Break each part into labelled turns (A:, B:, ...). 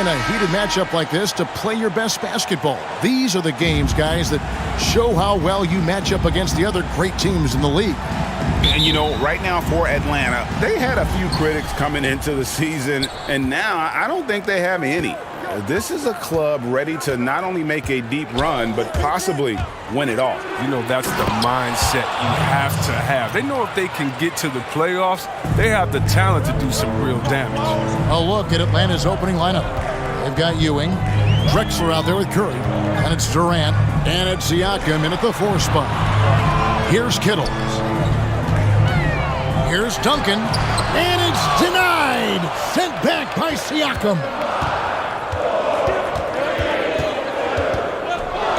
A: in a heated matchup like this to play your best basketball. These are the games, guys, that show how well you match up against the other great teams in the league.
B: And, you know, right now for Atlanta, they had a few critics coming into the season, and now I don't think they have any. This is a club ready to not only make a deep run, but possibly win it all.
C: You know, that's the mindset you have to have. They know if they can get to the playoffs, they have the talent to do some real damage.
A: A look at Atlanta's opening lineup. They've got Ewing, Drexler out there with Curry, and it's Durant, and it's Siakam in at the 4 spot. Here's Kittle. Here's Duncan, and it's denied. Sent back by Siakam.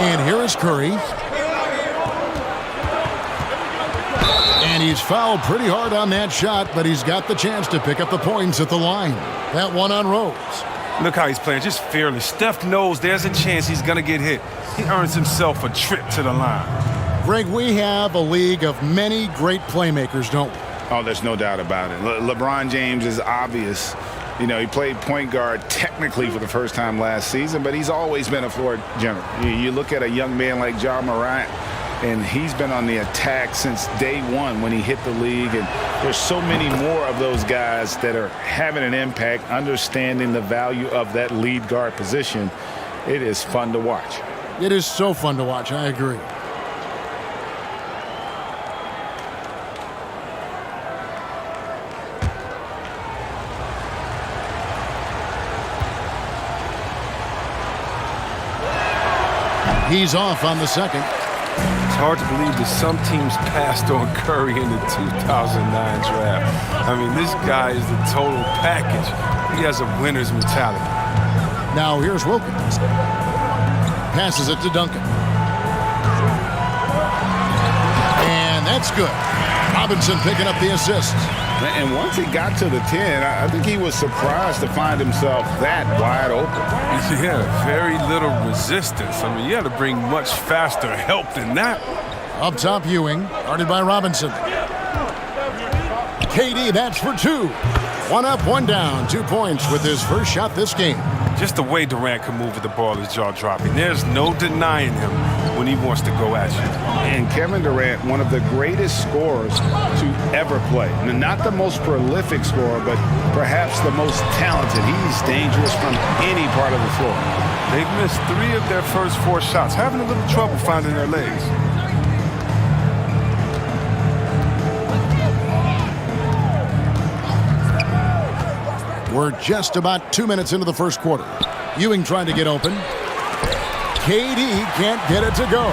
A: And here is Curry. And he's fouled pretty hard on that shot, but he's got the chance to pick up the points at the line. That one on Rose.
C: Look how he's playing, just fearless. Steph knows there's a chance he's going to get hit. He earns himself a trip to the line.
A: Greg, we have a league of many great playmakers, don't we?
B: Oh, there's no doubt about it. LeBron James is obvious. You know, he played point guard technically for the first time last season, but he's always been a floor general. You look at a young man like Ja Morant, and he's been on the attack since day one when he hit the league. And there's so many more of those guys that are having an impact, understanding the value of that lead guard position. It is fun to watch.
A: It is so fun to watch. I agree. He's off on the second.
C: It's hard to believe that some teams passed on Curry in the 2009 draft. I mean, this guy is the total package. He has a winner's mentality.
A: Now here's Wilkins. Passes it to Duncan. And that's good. Robinson picking up the assist.
B: And once he got to the 10, I think he was surprised to find himself that wide open.
C: Yeah, very little resistance. I mean, you had to bring much faster help than that.
A: Up top, Ewing, guarded by Robinson. KD, that's for 2. 1 up, 1 down. 2 points with his first shot this game.
C: Just the way Durant can move with the ball is jaw-dropping. There's no denying him when he wants to go at you.
B: And Kevin Durant, one of the greatest scorers to ever play. Not the most prolific scorer, but perhaps the most talented. He's dangerous from any part of the floor.
C: They've missed 3 of their first 4 shots, having a little trouble finding their legs.
A: We're just about 2 minutes into the first quarter. Ewing trying to get open. KD can't get it to go.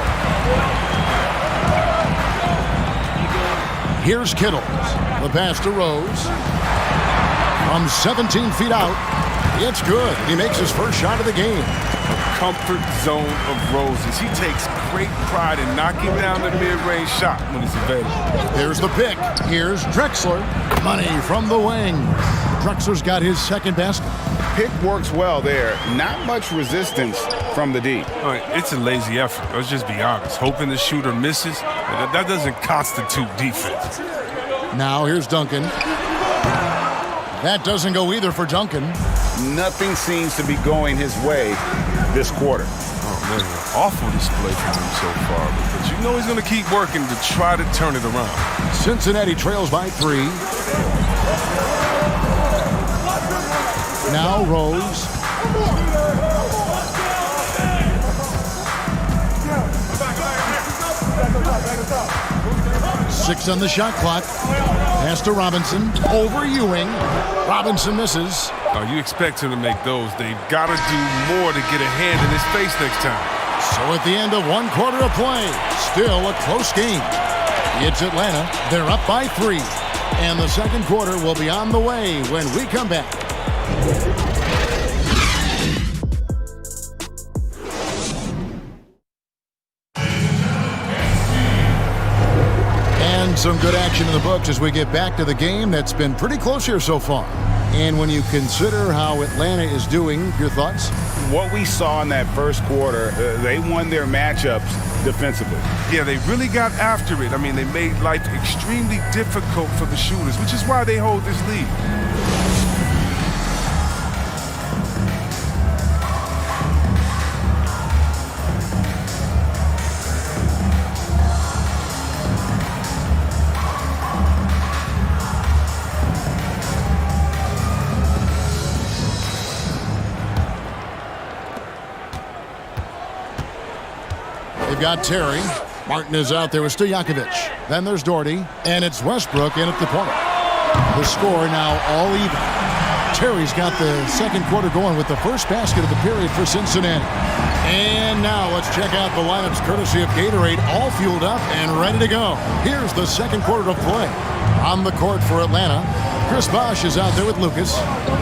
A: Here's Kittle. The pass to Rose. From 17 feet out. It's good. He makes his first shot of the game.
C: Comfort zone of Rose's. He takes great pride in knocking down the mid-range shot when it's available.
A: There's the pick. Here's Drexler. Money from the wing. Drexler's got his second basket.
B: Pick works well there. Not much resistance from the D.
C: All right, it's a lazy effort. Let's just be honest. Hoping the shooter misses, that doesn't constitute defense.
A: Now here's Duncan. That doesn't go either for Duncan.
B: Nothing seems to be going his way this quarter.
C: Oh, man, an awful display from him so far. But you know he's going to keep working to try to turn it around.
A: Cincinnati trails by 3. Now Rose. Six on the shot clock. Pass to Robinson. Over Ewing. Robinson misses.
C: Oh, you expect him to make those. They've got to do more to get a hand in his face next time.
A: So at the end of 1 quarter of play, still a close game. It's Atlanta. They're up by 3. And the second quarter will be on the way when we come back. And some good action in the books as we get back to the game that's been pretty close here so far. And when you consider how Atlanta is doing, your thoughts?
B: What we saw in that first quarter, they won their matchups defensively.
C: Yeah, they really got after it. I mean, they made life extremely difficult for the shooters, which is why they hold this lead.
A: They've got Terry. Martin is out there with Stojakovic. Then there's Doherty, and it's Westbrook in at the point. The score now all even. Terry's got the second quarter going with the first basket of the period for Cincinnati. And now let's check out the lineups courtesy of Gatorade, all fueled up and ready to go. Here's the second quarter of play. On the court for Atlanta, Chris Bosh is out there with Lucas.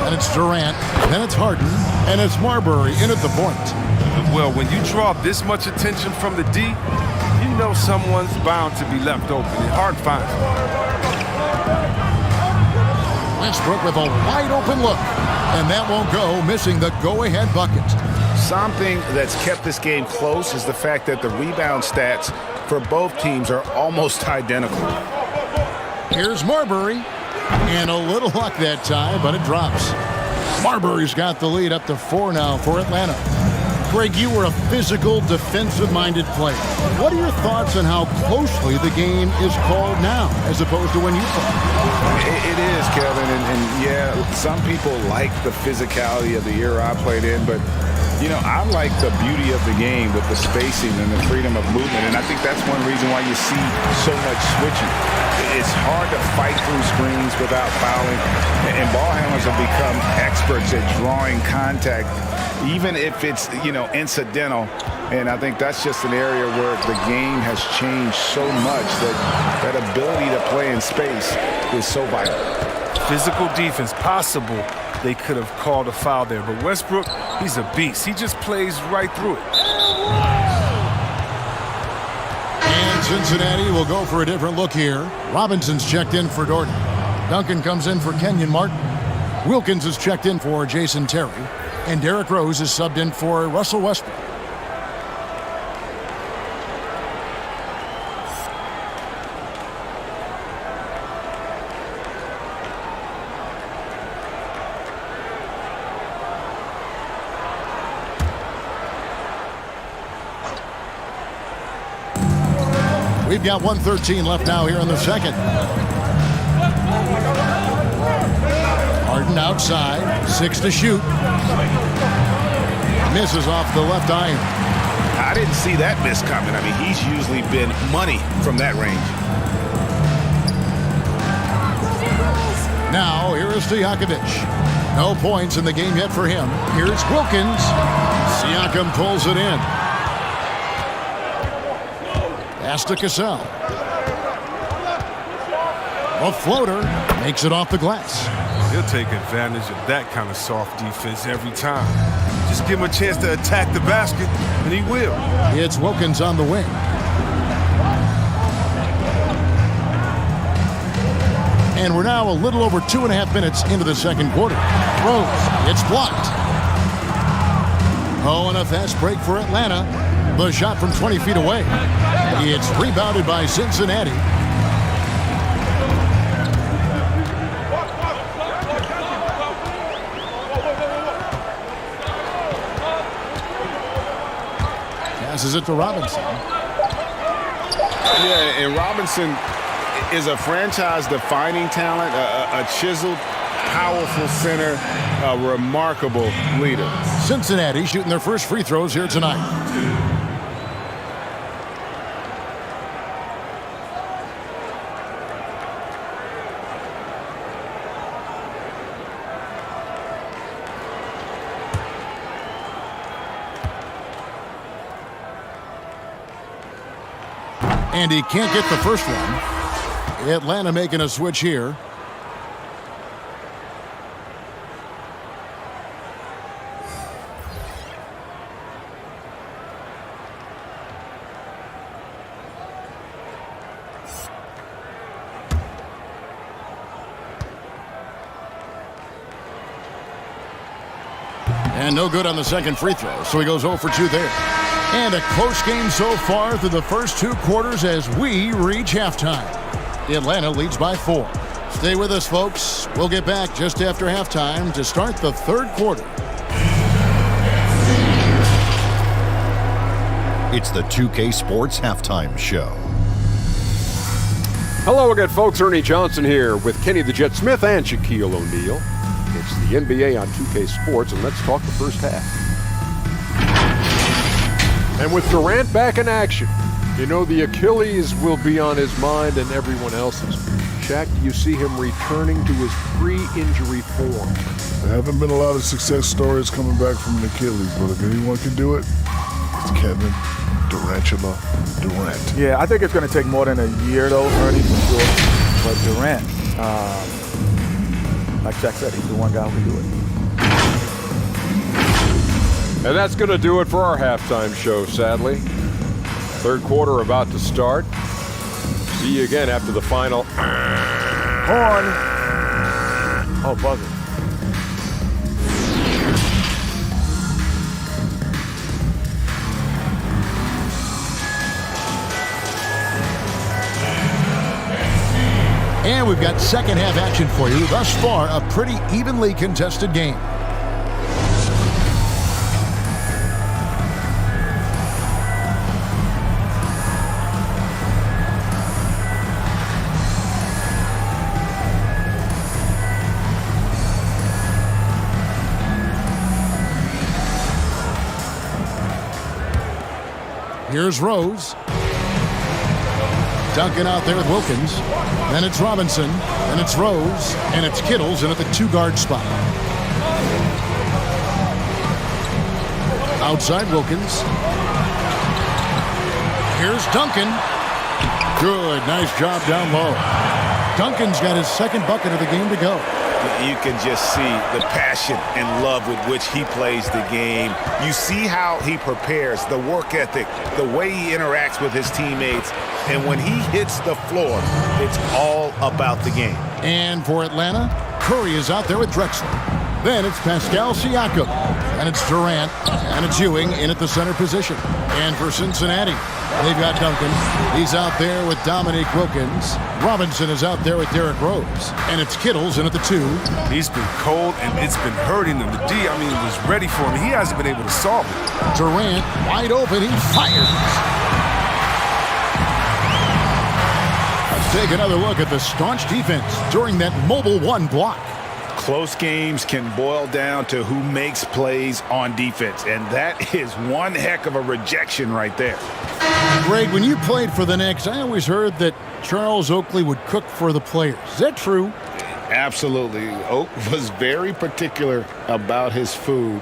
A: And it's Durant, then it's Harden, and it's Marbury in at the point.
C: Well, when you draw this much attention from the D, you know someone's bound to be left open. It's hard to find.
A: Westbrook with a wide open look. And that won't go, missing the go-ahead bucket.
B: Something that's kept this game close is the fact that the rebound stats for both teams are almost identical.
A: Here's Marbury. And a little luck that time, but it drops. Marbury's got the lead up to 4 now for Atlanta. Greg, you were a physical, defensive-minded player. What are your thoughts on how closely the game is called now, as opposed to when you played?
B: It is, Kevin, and yeah, some people like the physicality of the era I played in, but you know, I like the beauty of the game with the spacing and the freedom of movement, and I think that's one reason why you see so much switching. It's hard to fight through screens without fouling, and ball handlers have become experts at drawing contact, even if it's, you know, incidental. And I think that's just an area where the game has changed so much that ability to play in space is so vital.
C: Physical defense possible. They could have called a foul there, but Westbrook, he's a beast. He just plays right through it.
A: And Cincinnati will go for a different look here. Robinson's checked in for Doherty. Duncan comes in for Kenyon Martin. Wilkins is checked in for Jason Terry. And Derrick Rose is subbed in for Russell Westbrook. We've got 1:13 left now here in the second. Harden outside, 6 to shoot. Misses off the left iron.
B: I didn't see that miss coming. I mean, he's usually been money from that range.
A: Now, here is Stojakovic. No points in the game yet for him. Here's Wilkins. Siakam pulls it in. Pass to Cassell. A floater makes it off the glass.
C: He'll take advantage of that kind of soft defense every time. Just give him a chance to attack the basket, and he will.
A: It's Wilkins on the wing. And we're now a little over 2.5 minutes into the second quarter. Rose, it's blocked. Oh, and a fast break for Atlanta. The shot from 20 feet away. It's rebounded by Cincinnati. Passes it to Robinson.
B: Yeah, and Robinson is a franchise-defining talent, a chiseled, powerful center, a remarkable leader.
A: Cincinnati shooting their first free throws here tonight. And he can't get the first one. Atlanta making a switch here. And no good on the second free throw, so he goes 0 for 2 there. And a close game so far through the first 2 quarters as we reach halftime. Atlanta leads by 4. Stay with us, folks. We'll get back just after halftime to start the third quarter.
D: It's the 2K Sports Halftime Show.
E: Hello again, folks. Ernie Johnson here with Kenny the Jet Smith and Shaquille O'Neal. It's the NBA on 2K Sports, and let's talk the first half. And with Durant back in action, you know the Achilles will be on his mind and everyone else's. Shaq, do you see him returning to his pre-injury form?
F: There haven't been a lot of success stories coming back from an Achilles, but if anyone can do it, it's Kevin Durantula Durant.
G: Yeah, I think it's going to take more than a year, though, Ernie, for sure. But Durant, like Shaq said, he's the one guy who can do it.
E: And that's going to do it for our halftime show, sadly. Third quarter about to start. See you again after the final.
G: Horn. Oh, buzzer.
A: And we've got second half action for you. Thus far, a pretty evenly contested game. Here's Rose. Duncan out there with Wilkins. Then it's Robinson. Then it's Rose. And it's Kittles in at the 2-guard spot. Outside Wilkins. Here's Duncan. Good. Nice job down low. Duncan's got his second bucket of the game to go.
B: You can just see the passion and love with which he plays the game. You see how he prepares, the work ethic, the way he interacts with his teammates. And when he hits the floor, it's all about the game.
A: And for Atlanta, Curry is out there with Drexler. Then it's Pascal Siakam. And it's Durant. And it's Ewing in at the center position. And for Cincinnati, they've got Duncan. He's out there with Dominique Wilkins. Robinson is out there with Derrick Rose. And it's Kittles in at the 2.
C: He's been cold, and it's been hurting him. The D, was ready for him. He hasn't been able to solve it.
A: Durant wide open. He fires. Let's take another look at the staunch defense during that Mobile One block.
B: Close games can boil down to who makes plays on defense, and that is one heck of a rejection right there.
A: Greg, when you played for the Knicks, I always heard that Charles Oakley would cook for the players. Is that true?
B: Absolutely. Oak was very particular about his food,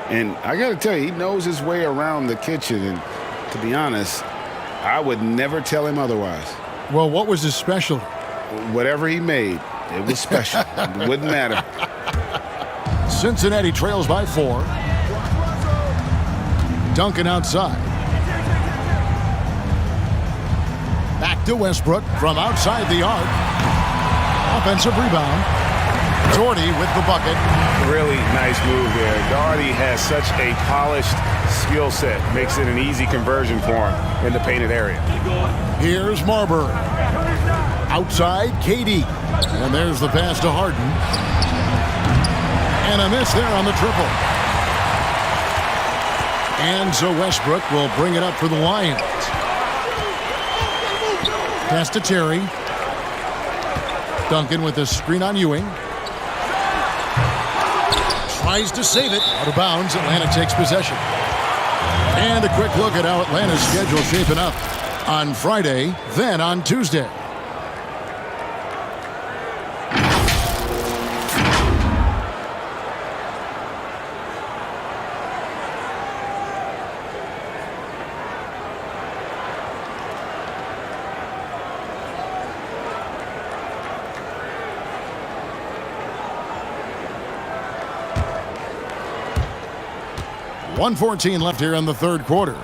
B: and I got to tell you, he knows his way around the kitchen, and to be honest, I would never tell him otherwise.
A: Well, what was his specialty?
B: Whatever he made, it was special. It wouldn't matter.
A: Cincinnati trails by 4. Duncan outside. Back to Westbrook from outside the arc. Offensive rebound. Doherty with the bucket.
B: Really nice move there. Doherty has such a polished skill set. Makes it an easy conversion for him in the painted area.
A: Here's Marbury. Outside, KD. And there's the pass to Harden. And a miss there on the triple. And so Westbrook will bring it up for the Lions. Pass to Terry. Duncan with the screen on Ewing. Tries to save it. Out of bounds. Atlanta takes possession. And a quick look at how Atlanta's schedule shaping up on Friday, then on Tuesday. .114 left here in the third quarter.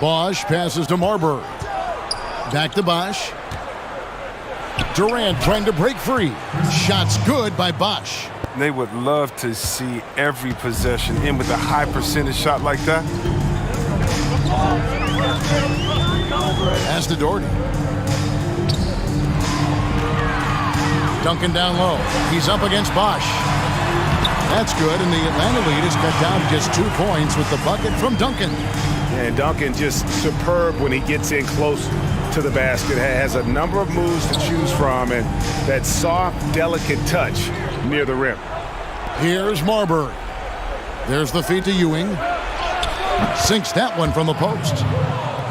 A: Bosch passes to Marbury. Back to Bosch. Durant trying to break free. Shots good by Bosch.
C: They would love to see every possession in with a high percentage shot like that.
A: Pass to Doherty. Duncan down low. He's up against Bosch. That's good, and the Atlanta lead is cut down to just 2 points with the bucket from Duncan.
B: And Duncan just superb when he gets in close to the basket. Has a number of moves to choose from, and that soft, delicate touch near the rim.
A: Here's Marbury. There's the feed to Ewing. Sinks that one from the post.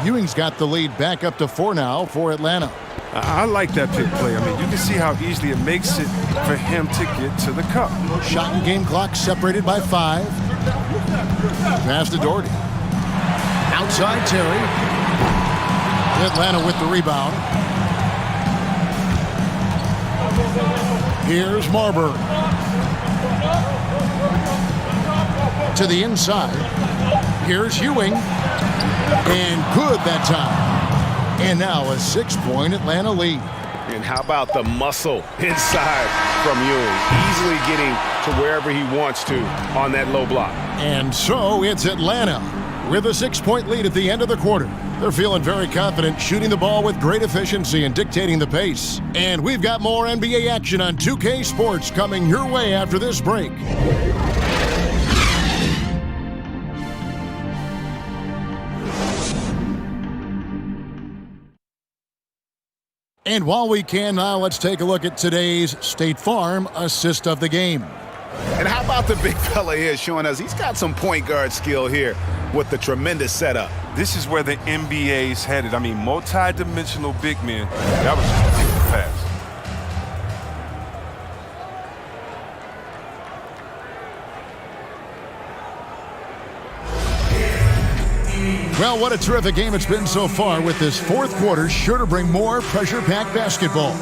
A: Ewing's got the lead back up to 4 now for Atlanta.
C: I like that pick play. I mean, you can see how easily it makes it for him to get to the cup.
A: Shot and game clock separated by 5. Pass to Doherty. Outside Terry. Atlanta with the rebound. Here's Marbury. To the inside. Here's Ewing. And good that time. And now a 6-point Atlanta lead.
B: And how about the muscle inside from Ewing? Easily getting to wherever he wants to on that low block.
A: And so it's Atlanta with a 6-point lead at the end of the quarter. They're feeling very confident, shooting the ball with great efficiency and dictating the pace. And we've got more NBA action on 2K Sports coming your way after this break. And while we can now, let's take a look at today's State Farm assist of the game.
B: And how about the big fella here showing us he's got some point guard skill here with the tremendous setup.
C: This is where the NBA's headed. I mean, multi-dimensional big men. That was just a beautiful pass.
A: Well, what a terrific game it's been so far, with this fourth quarter sure to bring more pressure-packed basketball.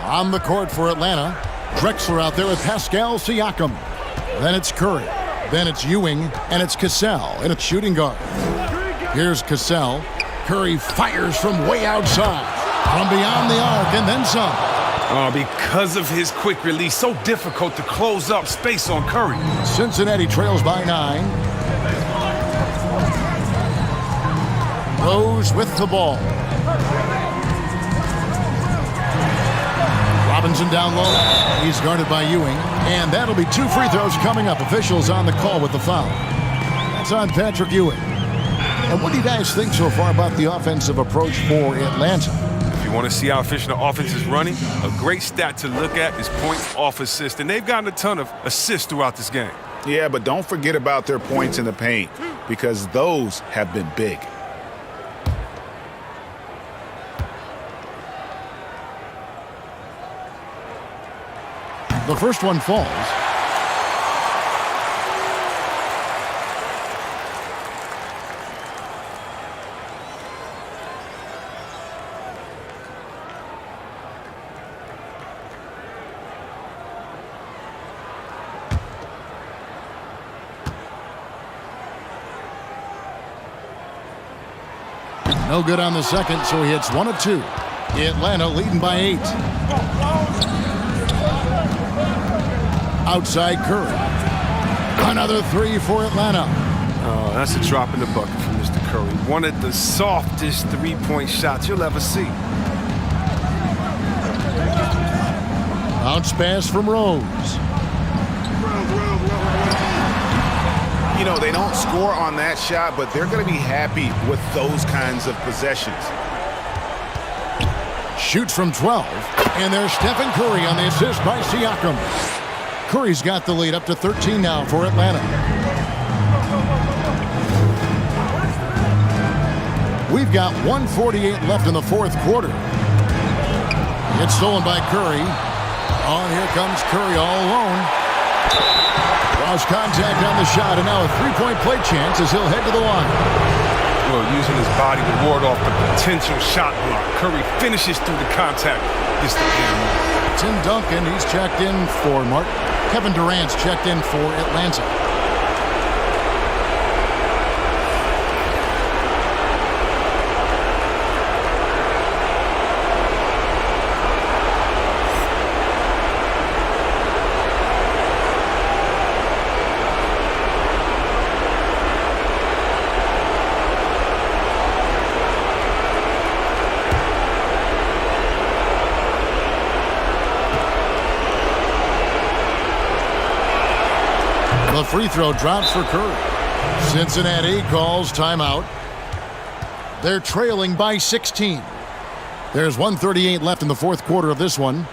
A: On the court for Atlanta, Drexler out there with Pascal Siakam. Then it's Curry. Then it's Ewing, and it's Cassell, and it's shooting guard. Here's Cassell. Curry fires from way outside, from beyond the arc, and then some.
C: Because of his quick release, so difficult to close up space on Curry.
A: Cincinnati trails by 9. Rose with the ball. Robinson down low. He's guarded by Ewing. And that'll be 2 free throws coming up. Officials on the call with the foul. That's on Patrick Ewing. And what do you guys think so far about the offensive approach for Atlanta?
C: If you want to see how efficient the offense is running, a great stat to look at is points off assist. And they've gotten a ton of assists throughout this game.
B: Yeah, but don't forget about their points in the paint, because those have been big.
A: The first one falls. No good on the second, so he hits 1 of 2. Atlanta leading by 8. Outside Curry. Another 3 for Atlanta.
C: Oh, that's a drop in the bucket for Mr. Curry. One of the softest 3-point shots you'll ever see.
A: Bounce pass from Rose.
B: You know, they don't score on that shot, but they're going to be happy with those kinds of possessions.
A: Shoots from 12. And there's Stephen Curry on the assist by Siakam. Curry's got the lead up to 13 now for Atlanta. We've got 1:48 left in the fourth quarter. It's stolen by Curry. Oh, here comes Curry all alone. Lost contact on the shot, and now a 3-point play chance as he'll head to the line.
C: Well, using his body to ward off the potential shot block. Curry finishes through the contact. Gets the game.
A: Tim Duncan, he's checked in for Mark. Kevin Durant's checked in for Atlanta. The free throw drops for Curry. Cincinnati calls timeout. They're trailing by 16. There's 1:38 left in the fourth quarter of this one.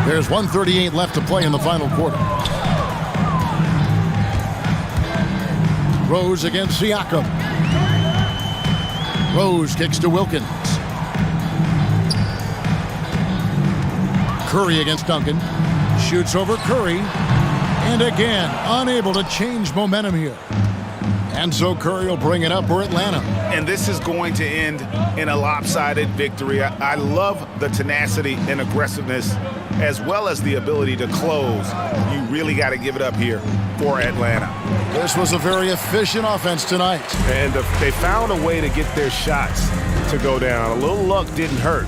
A: There's 1:38 left to play in the final quarter. Rose against Siakam. Rose kicks to Wilkins. Curry against Duncan. Shoots over Curry. And again, unable to change momentum here. And so Curry will bring it up for Atlanta.
B: And this is going to end in a lopsided victory. I love the tenacity and aggressiveness as well as the ability to close. You really got to give it up here for Atlanta.
A: This was a very efficient offense tonight.
C: And they found a way to get their shots to go down. A little luck didn't hurt.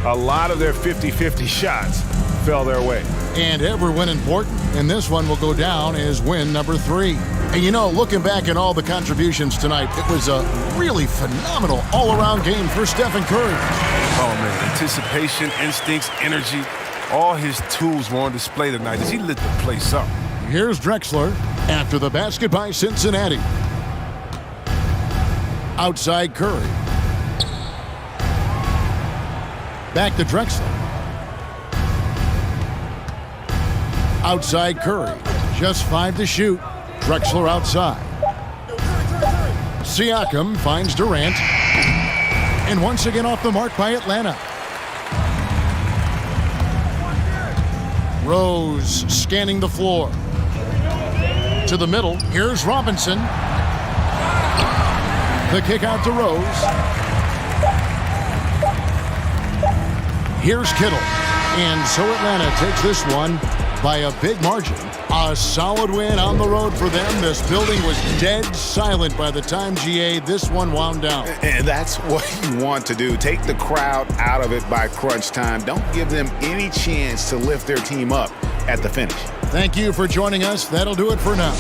C: A lot of their 50-50 shots fell their way.
A: And every win important. And this one will go down as win number 3. And you know, looking back at all the contributions tonight, it was a really phenomenal all-around game for Stephen Curry.
C: Oh, man, anticipation, instincts, energy, all his tools were on display tonight as he lit the place up.
A: Here's Drexler after the basket by Cincinnati. Outside Curry. Back to Drexler. Outside Curry. Just 5 to shoot. Drexler outside. Siakam finds Durant. And once again off the mark by Atlanta. Rose scanning the floor. To the middle. Here's Robinson. The kick out to Rose. Here's Kittle. And so Atlanta takes this one by a big margin. A solid win on the road for them. This building was dead silent by the time, GA, this one wound down.
B: And that's what you want to do. Take the crowd out of it by crunch time. Don't give them any chance to lift their team up at the finish.
A: Thank you for joining us. That'll do it for now.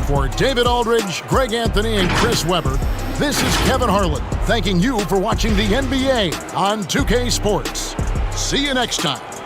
A: For David Aldridge, Greg Anthony, and Chris Webber, this is Kevin Harlan thanking you for watching the NBA on 2K Sports. See you next time.